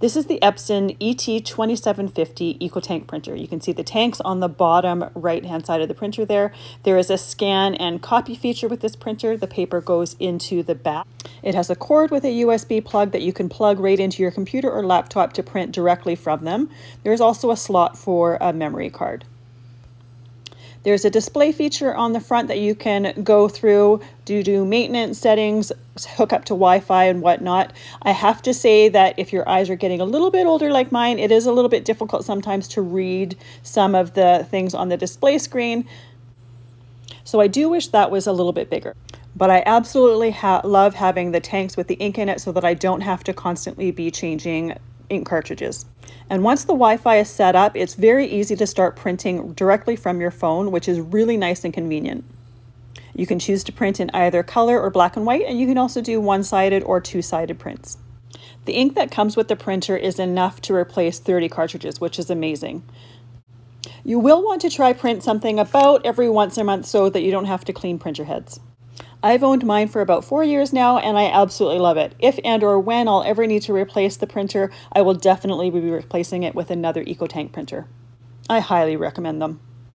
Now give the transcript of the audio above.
This is the Epson ET2750 Ecotank printer. You can see the tanks on the bottom right-hand side of the printer there. There is a scan and copy feature with this printer. The paper goes into the back. It has a cord with a USB plug that you can plug right into your computer or laptop to print directly from them. There's also a slot for a memory card. There's a display feature on the front that you can go through, do maintenance settings, hook up to Wi-Fi and whatnot. I have to say that if your eyes are getting a little bit older like mine, it is a little bit difficult sometimes to read some of the things on the display screen. So I do wish that was a little bit bigger. But I absolutely love having the tanks with the ink in it so that I don't have to constantly be changing ink cartridges. And once the Wi-Fi is set up, it's very easy to start printing directly from your phone, which is really nice and convenient. You can choose to print in either color or black and white, and you can also do one-sided or two-sided prints. The ink that comes with the printer is enough to replace 30 cartridges, which is amazing. You will want to try print something about every once a month so that you don't have to clean printer heads. I've owned mine for about 4 years now, and I absolutely love it. If and or when I'll ever need to replace the printer, I will definitely be replacing it with another Ecotank printer. I highly recommend them.